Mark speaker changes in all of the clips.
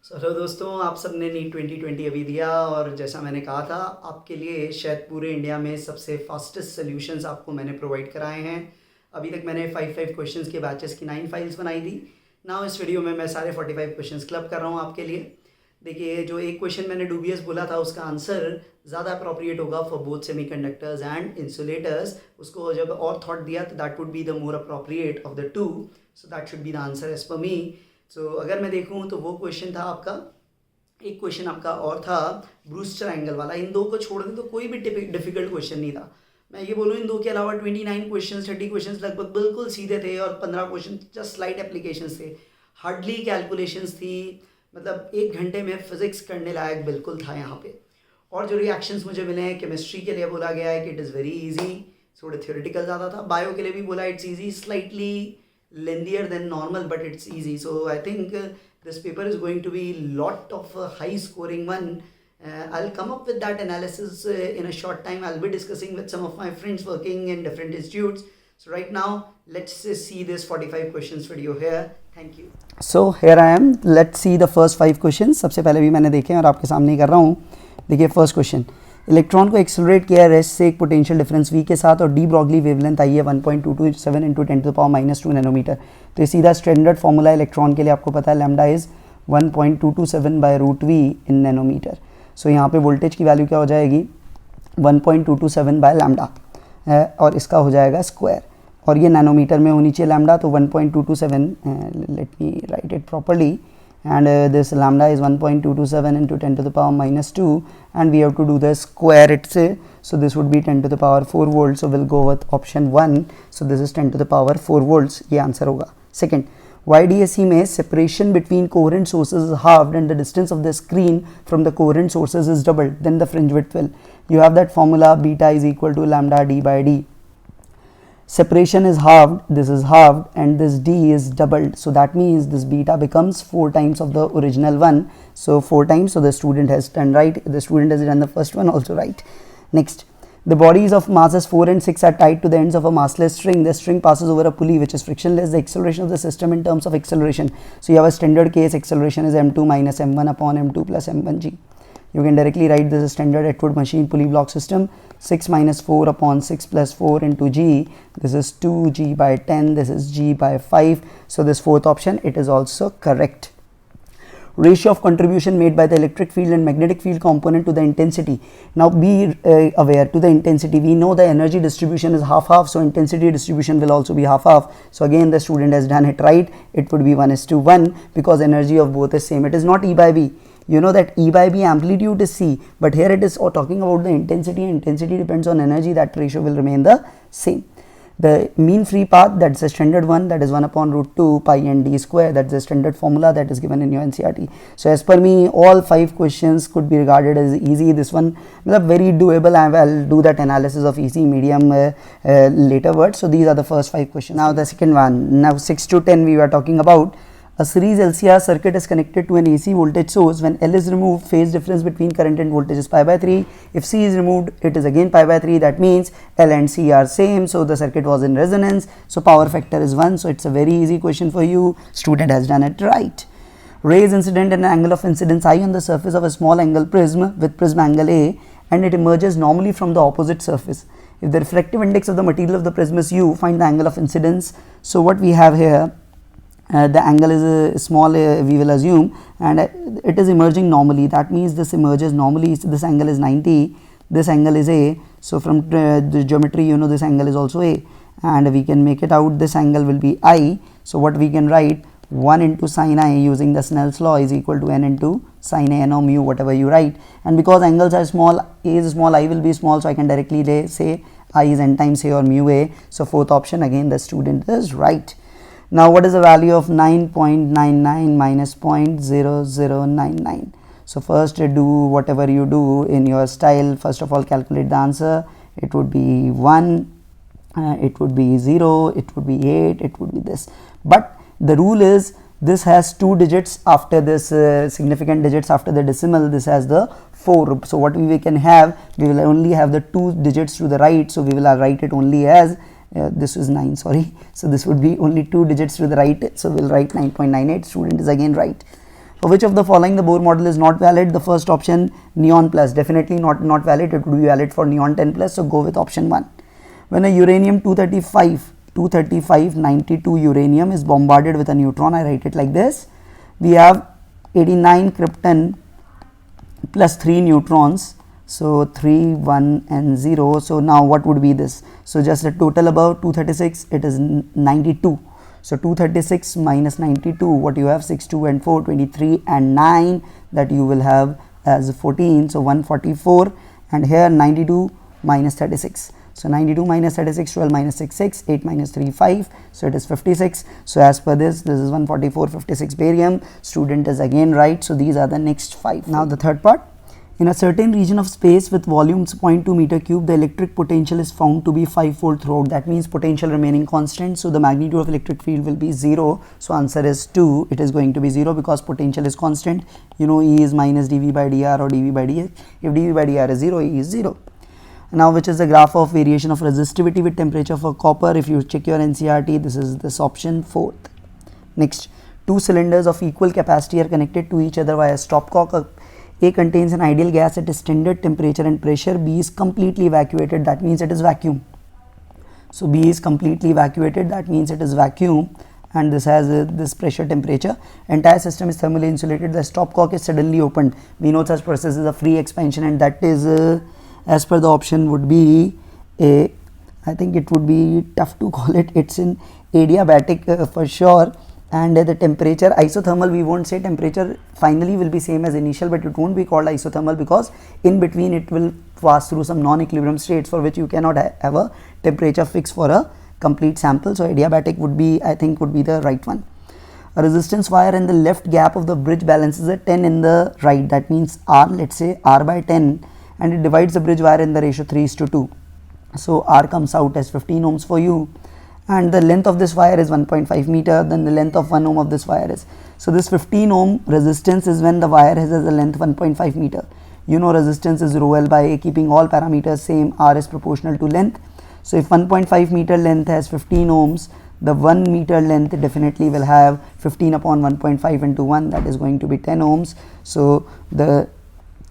Speaker 1: Hello दोस्तों, आप सब ने नीट 2020 अभी दिया और जैसा मैंने कहा था आपके लिए शायद पूरे इंडिया में सबसे फास्टेस्ट सॉल्यूशंस आपको मैंने प्रोवाइड कराए हैं। अभी तक मैंने 5 क्वेश्चंस के बैचेस की 9 फाइल्स बनाई थी। नाउ इस वीडियो में मैं सारे 45 क्वेश्चंस क्लब कर रहा हूँ आपके लिए। देखिए, जो एक क्वेश्चन मैंने डूबियस बोला था उसका आंसर ज़्यादा अप्रोप्रिएट होगा for both semiconductors and insulators. उसको जब और थॉट दिया तो that would be the more appropriate of the two, so that should be the answer as per me. सो अगर मैं देखूँ तो वो क्वेश्चन था आपका, एक क्वेश्चन आपका और था ब्रूस्टर एंगल वाला। इन दो को छोड़ दें तो कोई भी डिफिकल्ट क्वेश्चन नहीं था। मैं ये बोलूँ, इन दो के अलावा 29 क्वेश्चन 30 क्वेश्चन लगभग बिल्कुल सीधे थे और 15 क्वेश्चन जस्ट स्लाइट एप्लीकेशंस थे, हार्डली कैलकुलेशंस थी। मतलब 1 घंटे में फिजिक्स करने लायक बिल्कुल था यहाँ पे। और जो रिएक्शंस मुझे मिले हैं, केमिस्ट्री के लिए बोला गया है कि इट इज़ वेरी इजी, थोड़े थियोरेटिकल ज़्यादा था। बायो के लिए भी बोला it's easy, slightly lengthier than normal, but it's easy. So I think this paper is going to be lot of high scoring one. I'll come up with that analysis in a short time. I'll be discussing with some of my friends working in different institutes. So right now let's see this 45 questions video here. Thank you. So here I am. Let's see the first 5 questions. सबसे पहले भी मैंने देखे हैं और आपके सामने ही कर रहा हूँ। देखिए फर्स्ट क्वेश्चन, इलेक्ट्रॉन को एक्सेलरेट किया है रेस्ट से एक पोटेंशियल डिफरेंस v के साथ और डी ब्रॉगली वेवलेंथ आई है 1.227 इंटू 10⁻⁻² नैनोमीटर। तो ये सीधा स्टैंडर्ड फॉर्मूला इलेक्ट्रॉन के लिए आपको पता है, lambda is 1.227 by root V in nanometer. So यहाँ पे वोल्टेज की वैल्यू क्या हो जाएगी 1.227 बाय लैम्डा, और इसका हो जाएगा स्क्वायर, और ये नैनोमीटर में होनी चाहिए लैम्डा, तो 1.227, let me right it properly, and this lambda is 1.227 into 10⁻⁻² and we have to do the square it say, so this would be 10⁻⁴ volts, so we'll go with option 1. So this is 10⁻⁴ volts, ये answer होगा। Second, YDAC में separation between coherent sources is halved and the distance of the screen from the coherent sources is doubled, then the fringe width will, you have that formula beta is equal to lambda d by d. Separation is halved, this is halved, and this d is doubled, so that means this beta becomes 4 times of the original one, so 4 times, so the student has done right, the student has done the first one also right. Next, the bodies of masses 4 and 6 are tied to the ends of a massless string. The string passes over a pulley which is frictionless. The acceleration of the system in terms of acceleration, so you have a standard case acceleration is m2 minus m1 upon m2 plus m1g. You can directly write this as standard Atwood machine pulley block system, 6 minus 4 upon 6 plus 4 into g, this is 2g by 10, this is g by 5, so this fourth option it is also correct. Ratio of contribution made by the electric field and magnetic field component to the intensity. Now be aware, to the intensity we know the energy distribution is half-half, so intensity distribution will also be half-half, so again the student has done it right, it would be 1:1 because energy of both is same. It is not E by B. You know that E by B amplitude is C, but here it is talking about the intensity. Intensity depends on energy, that ratio will remain the same. The mean free path, that's the standard one, that is 1/√2 pi n d square, that's the standard formula that is given in your NCERT. So as per me, all 5 questions could be regarded as easy. This one is very doable, and I'll do that analysis of easy, medium later words. So these are the first 5 questions. Now the second one, now 6 to 10 we were talking about. A series LCR circuit is connected to an AC voltage source. When L is removed, phase difference between current and voltage is pi by 3. If C is removed, it is again pi by 3. That means L and C are same, so the circuit was in resonance. So power factor is 1. So it's a very easy question for you. Student has done it right. Rays incident and an angle of incidence I on the surface of a small angle prism with prism angle A, and it emerges normally from the opposite surface. If the refractive index of the material of the prism is U, find the angle of incidence. So what we have here, the angle is small, we will assume, and it is emerging normally, that means this emerges normally, so this angle is 90, this angle is A, so from the geometry you know this angle is also A, and we can make it out, this angle will be I, so what we can write, 1 into sin I using the Snell's law is equal to n into sin A n or mu, whatever you write, and because angles are small, A is small, I will be small, so I can directly say I is n times A or mu A, so fourth option again the student is right. Now what is the value of 9.99 minus 0.0099? So first do whatever you do in your style. First of all calculate the answer. It would be 1, it would be 0, it would be 8, it would be this. But the rule is this has 2 digits after this, significant digits after the decimal, this has the 4. So what we can have, we will only have the 2 digits to the right, so we will write it only as this is 9, sorry, so this would be only 2 digits to the right, so we'll write 9.98. Student is again right. For which of the following the Bohr model is not valid? The first option, neon plus, definitely not valid. It would be valid for neon 10 plus, so go with option 1. When a uranium 235 92 uranium is bombarded with a neutron, I write it like this. We have 89 krypton plus 3 neutrons, so 3, 1 and 0. So now what would be this? So just the total above 236, it is 92. So 236 minus 92, what you have? 6, 2 and 4, 23 and 9, that you will have as 14, so 144, and here 92 minus 36. So 92 minus 36, 12 minus 6, 6, 8 minus 3, 5, so it is 56. So as per this is 144, 56 barium. Student is again right. So these are the next 5. Now the third part. In a certain region of space with volumes 0.2 meter cube, the electric potential is found to be 5-fold throughout. That means potential remaining constant. So the magnitude of electric field will be 0. So answer is 2. It is going to be 0 because potential is constant. You know, E is minus dV by dr or dV by dx. If dV by dr is 0, E is 0. Now, which is the graph of variation of resistivity with temperature for copper? If you check your NCERT, this is this option 4th. Next, 2 cylinders of equal capacity are connected to each other via stopcock. A contains an ideal gas at a standard temperature and pressure. B is completely evacuated, that means it is vacuum. So B is completely evacuated, that means it is vacuum, and this has this pressure temperature. Entire system is thermally insulated. The stopcock is suddenly opened. We know such process is a free expansion, and that is as per the option would be a, I think it would be tough to call it, it's in adiabatic for sure. And the temperature isothermal, we won't say temperature finally will be same as initial, but it won't be called isothermal because in between it will pass through some non-equilibrium states for which you cannot have a temperature fix for a complete sample. So adiabatic would be, I think, would be the right one. A resistance wire in the left gap of the bridge balances a 10 in the right, that means R, let's say R by 10, and it divides the bridge wire in the ratio 3:2. So R comes out as 15 ohms for you, and the length of this wire is 1.5 meter, then the length of 1 ohm of this wire is. So this 15 ohm resistance is when the wire has a length 1.5 meter. You know resistance is rho L by A, keeping all parameters same, R is proportional to length. So if 1.5 meter length has 15 ohms, the 1 meter length definitely will have 15 upon 1.5 into 1, that is going to be 10 ohms. So the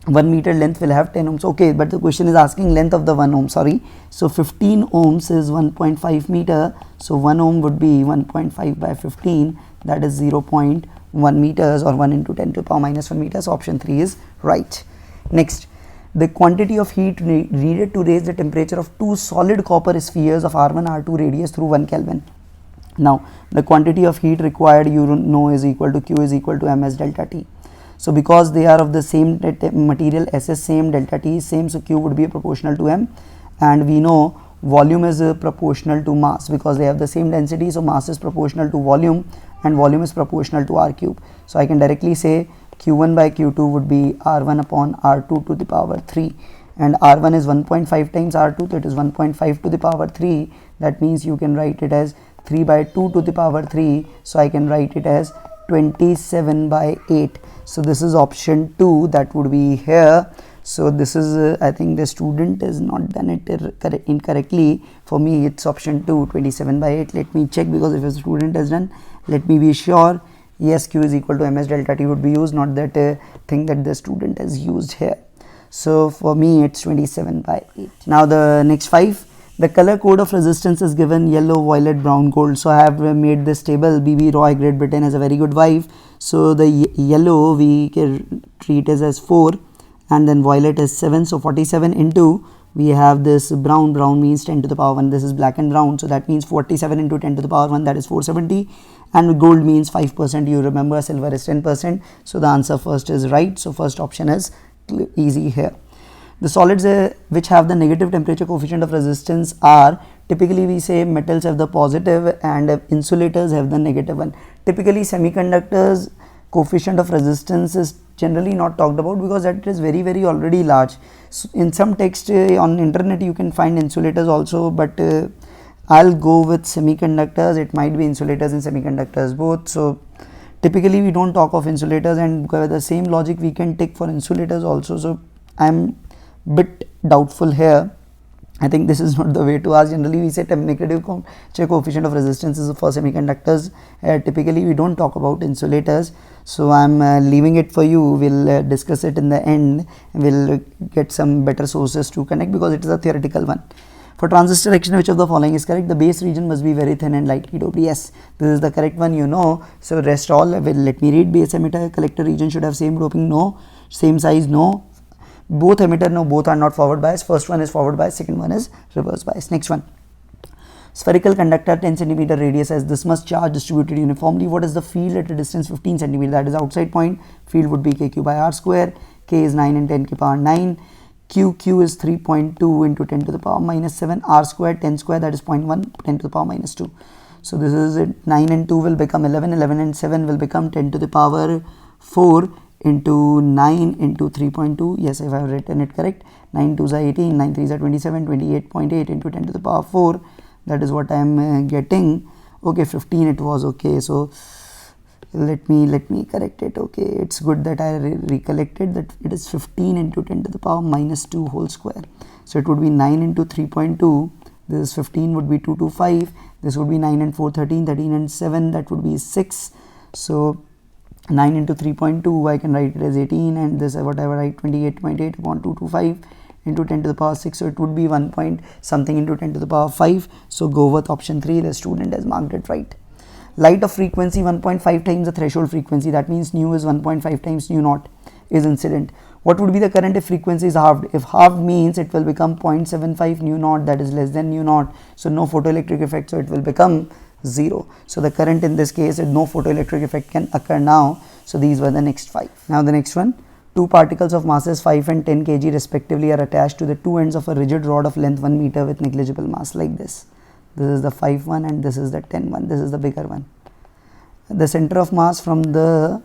Speaker 1: 1 meter length will have 10 ohms. Okay, but the question is asking length of the 1 ohm, sorry. So 15 ohms is 1.5 meter. So 1 ohm would be 1.5 by 15, that is 0.1 meters or 1 into 10 to the power minus 1 meters. So option 3 is right. Next, the quantity of heat needed to raise the temperature of 2 solid copper spheres of R1 R2 radius through 1 Kelvin. Now the quantity of heat required, you know, is equal to Q is equal to ms delta T. So because they are of the same material, S is same, delta T is same, so Q would be proportional to M, and we know volume is proportional to mass because they have the same density. So mass is proportional to volume and volume is proportional to R cube. So I can directly say Q1 by Q2 would be R1 upon R2 to the power 3, and R1 is 1.5 times R2, so it is 1.5 to the power 3. That means you can write it as 3 by 2 to the power 3. So I can write it as 27 by 8. So this is option 2, that would be here. So this is I think the student has not done it incorrectly. For me it's option 2, 27 by 8. Let me check, because if a student has done, let me be sure. Yes, Q is equal to ms delta T would be used, not that thing that the student has used here. So for me it's 27 by 8. Now the next 5. The color code of resistance is given yellow, violet, brown, gold. So I have made this table. BB Roy, Great Britain, has a very good wife. So the yellow we can treat as 4, and then violet is 7. So 47 into, we have this brown means 10 to the power 1. This is black and brown. So that means 47 into 10 to the power 1, that is 470. And gold means 5%. You remember silver is 10%. So the answer first is right. So first option is easy here. The solids which have the negative temperature coefficient of resistance are, typically we say metals have the positive and insulators have the negative one. Typically semiconductors coefficient of resistance is generally not talked about because that is very already large. So in some text on internet you can find insulators also, but I'll go with semiconductors. It might be insulators and semiconductors both. So typically we don't talk of insulators, and the same logic we can take for insulators also. So I'm bit doubtful here. I think this is not the way to ask. Generally we say negative coefficient of resistance is for semiconductors. Typically we don't talk about insulators, so I'm leaving it for you. We'll discuss it in the end. We'll get some better sources to connect because it is a theoretical one. For transistor action, which of the following is correct? The base region must be very thin and lightly doped. Yes, this is the correct one, you know. So rest all, let me read. Base emitter collector region should have same doping, no. Same size, no. Both emitter, no, both are not forward bias. First one is forward bias, second one is reverse bias. Next one. Spherical conductor 10 cm radius has this much charge distributed uniformly. What is the field at a distance 15 cm? That is outside point. Field would be kq by r square. K is 9 and 10 to the power 9. Q is 3.2 into 10 to the power minus 7. R square 10 square, that is 0.1, 10 to the power minus 2. So this is it. 9 and 2 will become 11. 11 and 7 will become 10 to the power 4 into 9 into 3.2. Yes, if I have written it correct. 9 2s are 18, 9 3s are 27, 28.8 into 10 to the power 4. That is what I am getting. Okay, 15 it was. Okay, so let me correct it. Okay, it's good that I recollected that it is 15 into 10 to the power minus 2 whole square. So it would be 9 into 3.2. This is 15 would be 225. This would be 9 and 4 13, 13 and 7, that would be 6. So 9 into 3.2, I can write it as 18, and this whatever I write 28.8 upon 225 into 10 to the power 6. So it would be 1 point something into 10 to the power 5. So go with option 3. The student has marked it right. Light of frequency 1.5 times the threshold frequency, that means nu is 1.5 times nu naught is incident. What would be the current if frequency is halved? If halved means it will become 0.75 nu naught, that is less than nu naught. So no photoelectric effect, so it will become 0. So the current in this case, no photoelectric effect can occur now. So these were the next 5. Now the next one. Two particles of masses 5 and 10 kg respectively are attached to the two ends of a rigid rod of length 1 meter with negligible mass, like this. This is the 5 one and this is the 10 one. This is the bigger one. The center of mass from the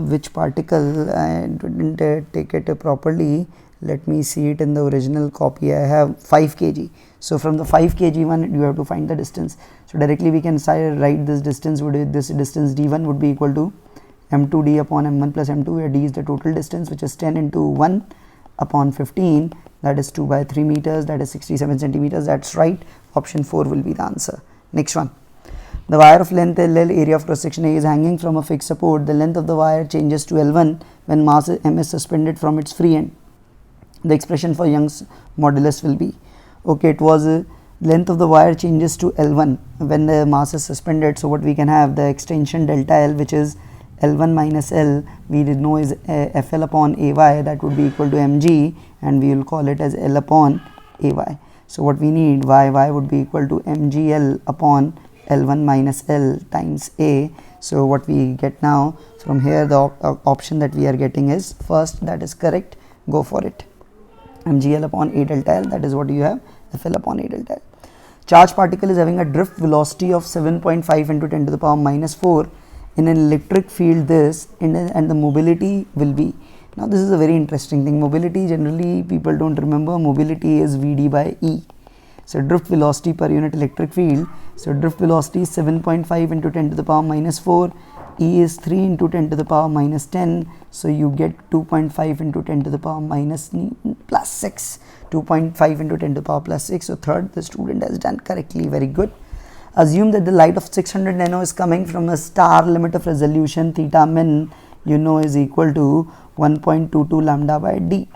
Speaker 1: which particle, I didn't take it properly. Let me see it in the original copy. I have 5 kg. So from the 5 kg one, you have to find the distance. So directly we can write this distance this distance d1 would be equal to m2d upon m1 plus m2, where d is the total distance, which is 10 into 1 upon 15, that is 2 by 3 meters, that is 67 centimeters. That's right. Option 4 will be the answer. Next one. The wire of length LL, area of cross section A, is hanging from a fixed support. The length of the wire changes to L1 when mass M is suspended from its free end. The expression for Young's modulus will be, okay, it was length of the wire changes to L1 when the mass is suspended. So what we can have, the extension delta L, which is L1 minus L, we did know is FL upon AY, that would be equal to mg, and we will call it as L upon AY. So what we need, y would be equal to mgl upon L1 minus L times A. So what we get now from here, the option that we are getting is first, that is correct, go for it. mgl upon A delta L, that is what you have, FL upon A delta L. Charged particle is having a drift velocity of 7.5 into 10 to the power minus 4 in an electric field and the mobility will be. Now this is a very interesting thing. Mobility, generally people don't remember, mobility is Vd by E. So drift velocity per unit electric field. So drift velocity is 7.5 into 10 to the power minus 4. E is 3 into 10 to the power minus 10. So you get 2.5 into 10 to the power minus plus 6. 2.5 into 10 to the power plus 6. So third, the student has done correctly. Very good. Assume that the light of 600 nano is coming from a star limit of resolution theta min, you know, is equal to 1.22 lambda by d.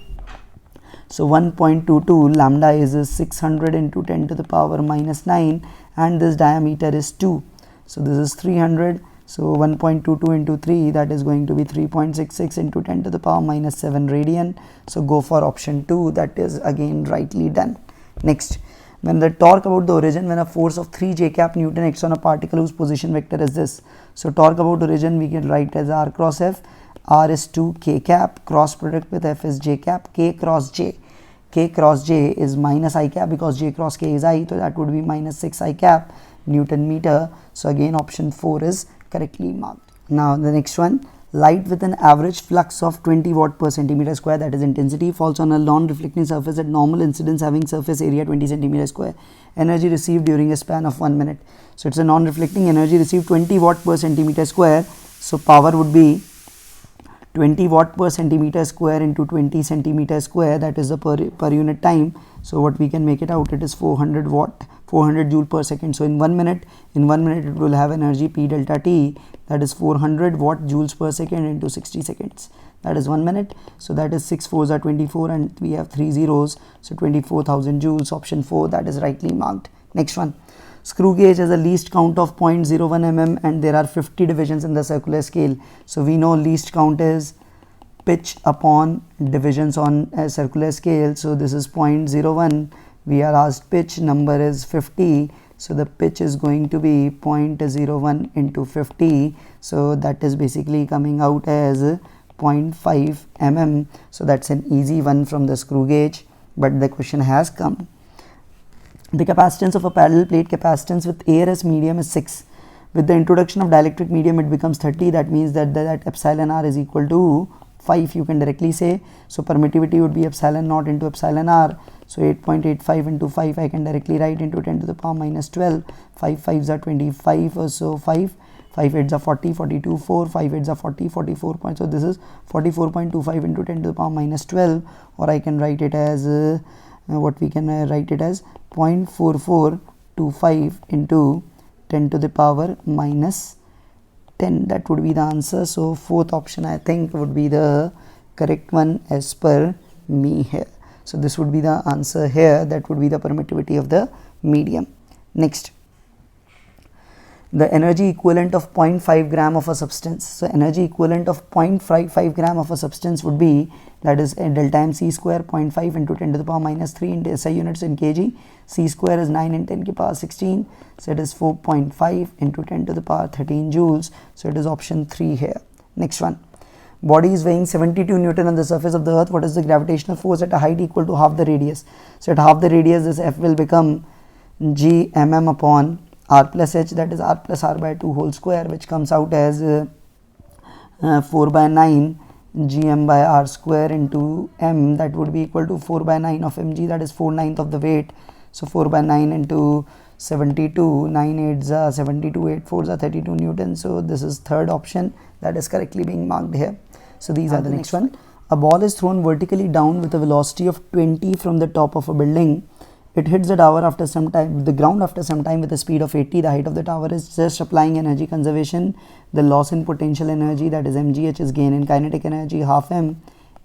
Speaker 1: So 1.22 lambda is 600 into 10 to the power minus 9, and this diameter is 2. So this is 300. So 1.22 into 3, that is going to be 3.66 into 10 to the power minus 7 radian. So go for option 2. That is again rightly done. Next, when the torque about the origin, when a force of 3 j cap Newton acts on a particle whose position vector is this. So torque about origin we can write as r cross f. R is 2 k cap, cross product with f is j cap, k cross j. K cross j is minus I cap because j cross k is I, so that would be minus 6 I cap Newton meter. So again option 4 is correctly marked. Now the next one, light with an average flux of 20 watt per centimeter square, that is intensity, falls on a non-reflecting surface at normal incidence having surface area 20 centimeter square. Energy received during a span of 1 minute. So it's a non-reflecting, energy received 20 watt per centimeter square. So power would be 20 watt per centimeter square into 20 centimeter square, that is the per unit time. So what we can make it out, it is 400 joule per second. So in 1 minute it will have energy P delta T, that is 400 watt joules per second into 60 seconds, that is 1 minute. So that is 6 4s are 24 and we have 3 zeros, so 24,000 joules, option 4, that is rightly marked. Next one, screw gauge has a least count of 0.01 mm and there are 50 divisions in the circular scale. So we know least count is pitch upon divisions on a circular scale. So this is 0.01, we are asked pitch, number is 50, so the pitch is going to be 0.01 into 50, so that is basically coming out as 0.5 mm. So that's an easy one from the screw gauge, but the question has come. The capacitance of a parallel plate capacitance with air as medium is 6. With the introduction of dielectric medium it becomes 30, that means that epsilon r is equal to 5, you can directly say. So permittivity would be epsilon naught into epsilon r, so 8.85 into 5 I can directly write into 10 to the power minus 12, 5 5s are 25, or so 5 8s are 40, 42, 4, 5 8s are 40, 44 points, so this is 44.25 into 10 to the power minus 12, or I can write it as what we can write it as 0.4425 into 10 to the power minus 10, that would be the answer. So fourth option I think would be the correct one as per me here. So this would be the answer here, that would be the permittivity of the medium. Next, the energy equivalent of 0.5 gram of a substance. So energy equivalent of 0.55 gram of a substance would be, that is delta mc square, 0.5 into 10 to the power minus 3 into SI units in kg. C square is 9 in 10 to the power 16, so it is 4.5 into 10 to the power 13 joules, so it is option 3 here. Next one, body is weighing 72 Newton on the surface of the earth. What is the gravitational force at a height equal to half the radius? So at half the radius this F will become g mm upon r plus h, that is r plus r by 2 whole square, which comes out as 4 by 9 gm by r square into m, that would be equal to 4 by 9 of mg, that is 4/9 of the weight. So 4 by 9 into 72, 9 8s are 72, 8 4s are 32 Newton. So this is third option that is correctly being marked here. So these are the next one. A ball is thrown vertically down with a velocity of 20 from the top of a building. It hits the tower after some time, the ground after some time with a speed of 80. The height of the tower is just applying energy conservation. The loss in potential energy, that is mgh, is gain in kinetic energy, half m,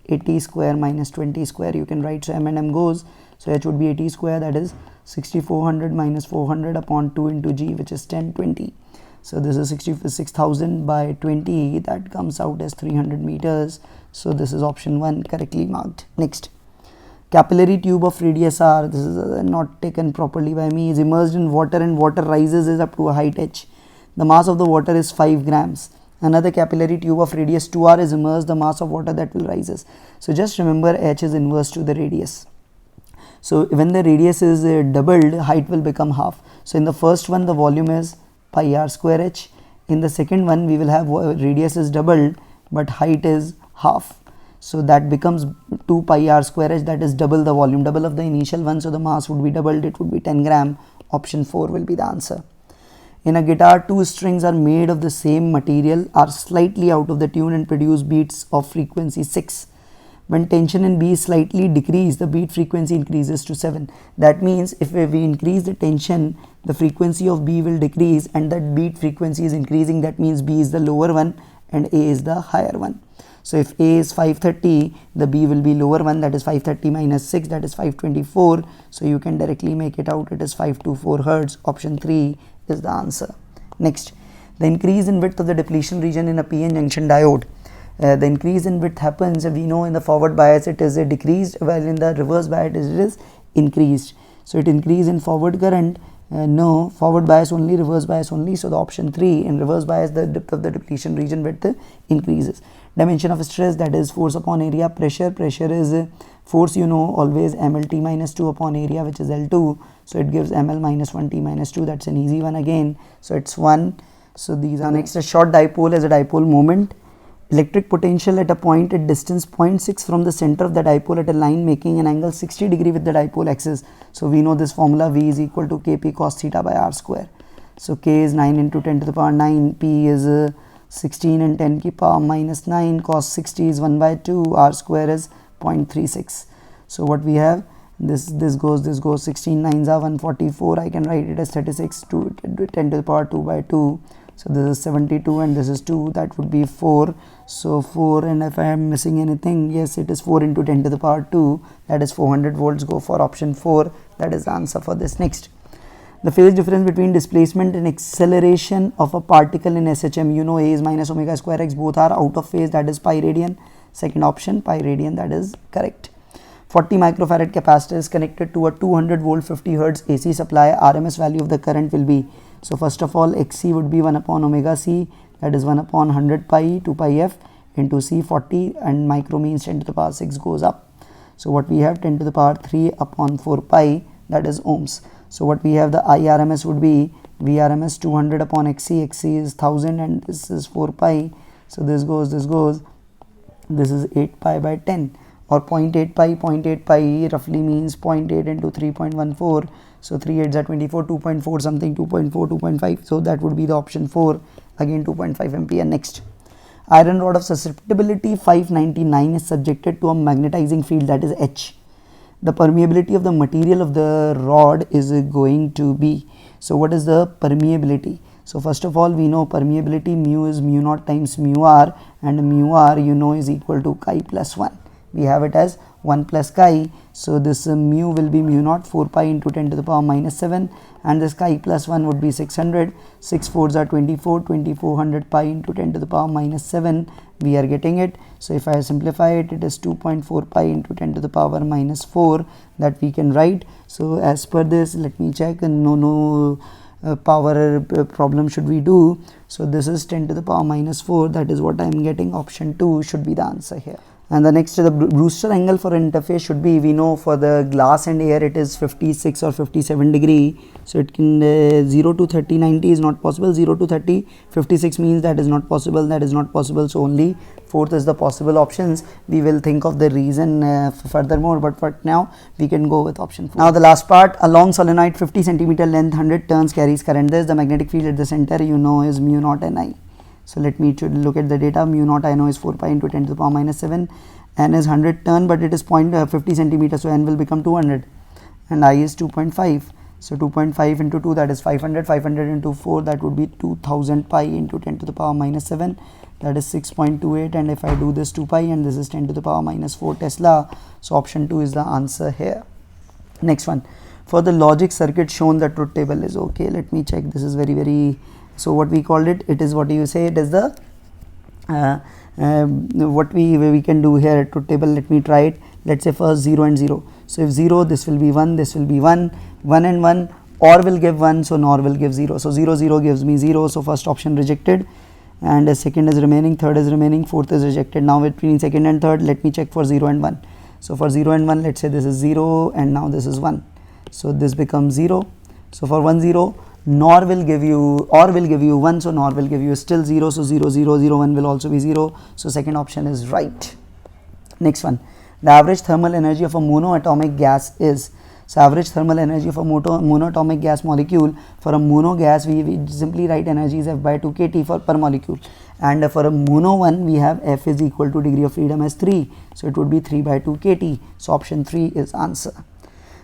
Speaker 1: 80 square minus 20 square, you can write, so m and m goes, so h would be 80 square, that is 6400 minus 400 upon 2 into g, which is 1020. So this is 66,000 by 20, that comes out as 300 meters. So this is option 1 correctly marked. Next, capillary tube of radius r, this is not taken properly by me, is immersed in water and water rises is up to a height h. The mass of the water is 5 grams. Another capillary tube of radius 2r is immersed, the mass of water that will rises. So just remember h is inverse to the radius. So when the radius is doubled, height will become half. So in the first one the volume is pi r square h. In the second one we will have radius is doubled but height is half. So that becomes 2 pi r square h, that is double the volume, double of the initial one, so the mass would be doubled, it would be 10 gram. Option 4 will be the answer. In a guitar, 2 strings are made of the same material, are slightly out of the tune and produce beats of frequency 6. When tension in B is slightly decreased, the beat frequency increases to 7. That means if we increase the tension, the frequency of B will decrease and that beat frequency is increasing, that means B is the lower one and A is the higher one. So if A is 530, the B will be lower one, that is 530 minus 6, that is 524. So you can directly make it out, it is 524 Hertz. Option 3 is the answer. Next, the increase in width of the depletion region in a PN junction diode. The increase in width happens, we know in the forward bias it is decreased, while in the reverse bias it is increased. So it increase in forward current, no, forward bias only, reverse bias only. So the option 3, in reverse bias the depth of the depletion region width increases. Dimension of stress, that is force upon area. Pressure is force, you know always, mlt minus 2 upon area, which is L2. So it gives ml minus 1 t minus 2, that's an easy one again. So it's 1. So these are next. A short dipole as a dipole moment. Electric potential at a point at distance 0.6 from the center of the dipole at a line making an angle 60 degree with the dipole axis. So we know this formula, V is equal to Kp cos theta by r square. So K is 9 into 10 to the power 9, P is
Speaker 2: 16 and 10 की power minus 9, cos 60 is 1 by 2, r square is 0.36. So what we have, this goes, 16 9s are 144. I can write it as 36 to 10 to the power 2 by 2. So this is 72 and this is 2, that would be 4. So 4, and if I am missing anything, yes, it is 4 into 10 to the power 2, that is 400 volts. Go for option 4, that is the answer for this. Next, the phase difference between displacement and acceleration of a particle in SHM, you know A is minus omega square x, both are out of phase, that is pi radian. Second option, pi radian, that is correct. 40 microfarad capacitor is connected to a 200 volt 50 hertz AC supply. RMS value of the current will be, so first of all, XC would be 1 upon omega C, that is 1 upon 100 pi 2 pi f into C 40, and micro means 10 to the power 6 goes up. So what we have, 10 to the power 3 upon 4 pi, that is ohms. So what we have, the IRMS would be VRMS 200 upon XC, XC is 1000 and this is 4 pi. So this goes, this is 8 pi by 10, or 0.8 pi. 0.8 pi roughly means 0.8 into 3.14. So 3 8s are 24, 2.4 something, 2.4, 2.5. So that would be the option 4, again 2.5 ampere. Next, iron rod of susceptibility 599 is subjected to a magnetizing field, that is H. The permeability of the material of the rod is going to be, so what is the permeability? So first of all, we know permeability mu is mu naught times mu r, and mu r you know is equal to chi plus 1. We have it as 1 plus chi. So this mu will be mu naught 4 pi into 10 to the power minus 7, and this chi plus 1 would be 600. 6 4s are 24, 2400 pi into 10 to the power minus 7. We are getting it. So if I simplify it, it is 2.4 pi into 10 to the power minus 4 that we can write. So as per this, let me check, no power problem should we do. So this is 10 to the power minus 4, that is what I am getting. Option 2 should be the answer here. And the next, the Brewster angle for interface should be, we know for the glass and air it is 56 or 57 degree. So it can 0 to 30 90 is not possible, 0 to 30 56 means that is not possible, that is not possible. So only fourth is the possible options. We will think of the reason furthermore, but for now we can go with option 4. Now the last part, a long solenoid 50 centimeter length, 100 turns, carries current. This, the magnetic field at the center you know is mu naught Ni. So let me look at the data. Mu naught I know is 4 pi into 10 to the power minus 7. N is 100 turn, but it is 50 centimeter, so N will become 200, and I is 2.5. So 2.5 into 2, that is 500. 500 into 4, that would be 2000 pi into 10 to the power minus 7, that is 6.28. and if I do this 2 pi, and this is 10 to the power minus 4 Tesla. So option 2 is the answer here. Next one, for the logic circuit shown, the truth table is okay. Let me check. This is very so what we called it, it is what you say, it is the what we can do here at truth table. Let me try it. Let's say first 0 and 0. So if 0, this will be 1, this will be 1, 1 and 1, OR will give 1, so NOR will give 0. So 0 0 gives me 0, so first option rejected, and second is remaining, third is remaining, fourth is rejected. Now between second and third, let me check for 0 and 1. So for 0 and 1, let's say this is 0 and now this is 1, so this becomes 0. So for 1 0, NOR will give you, OR will give you 1, so NOR will give you still 0, so 0 0 0 1 will also be 0. So second option is right. Next one, the average thermal energy of a monoatomic gas is, so average thermal energy of a monoatomic gas molecule, for a mono gas we simply write energy is F by 2 kT for per molecule, and for a mono one we have F is equal to degree of freedom as 3, so it would be 3 by 2 kT. So option 3 is answer.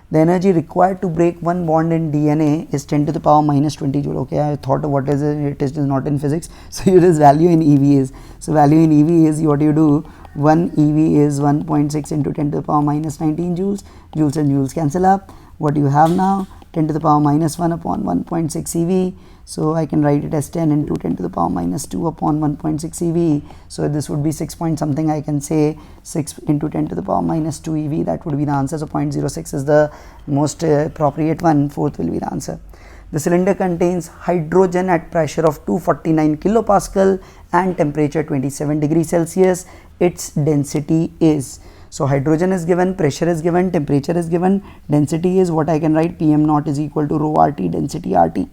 Speaker 2: The energy required to break one bond in DNA is 10 to the power minus 20 joule. Okay, I thought what is it? It is not in physics. So it is value in EV is. So value in EV is what you do. 1 EV is 1.6 into 10 to the power minus 19 joules. Joules and joules cancel up. What you have now? 10 to the power minus 1 upon 1.6 EV. So I can write it as 10 into 10 to the power minus 2 upon 1.6 EV. So this would be 6 point something. I can say 6 into 10 to the power minus 2 EV. That would be the answer. So 0.06 is the most appropriate one. Fourth will be the answer. The cylinder contains hydrogen at pressure of 249 kilopascal and temperature 27 degrees Celsius. Its density is, so hydrogen is given, pressure is given, temperature is given, density is what I can write, PM naught is equal to rho RT, density RT.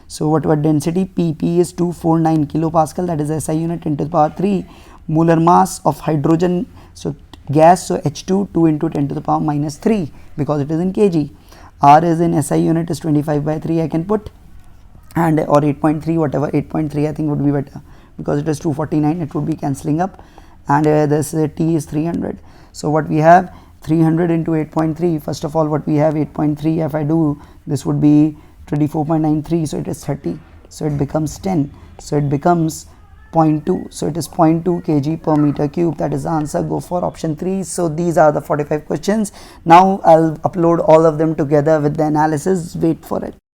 Speaker 2: So what density, PP is 249 kilopascal, that is SI unit, 10 to the power 3. Molar mass of hydrogen, so gas, so H2, 2 into 10 to the power minus 3 because it is in kg. R is in SI unit is 25 by 3 I can put, and or 8.3, whatever, 8.3 I think would be better, because it is 249, it would be cancelling up, and this T is 300. So what we have, 300 into 8.3, first of all what we have 8.3, if I do this would be 24.93, so it is 30, so it becomes 10, so it becomes 0.2, so it is 0.2 kg per meter cube. That is the answer. Go for option 3. So these are the 45 questions. Now I'll upload all of them together with the analysis. Wait for it.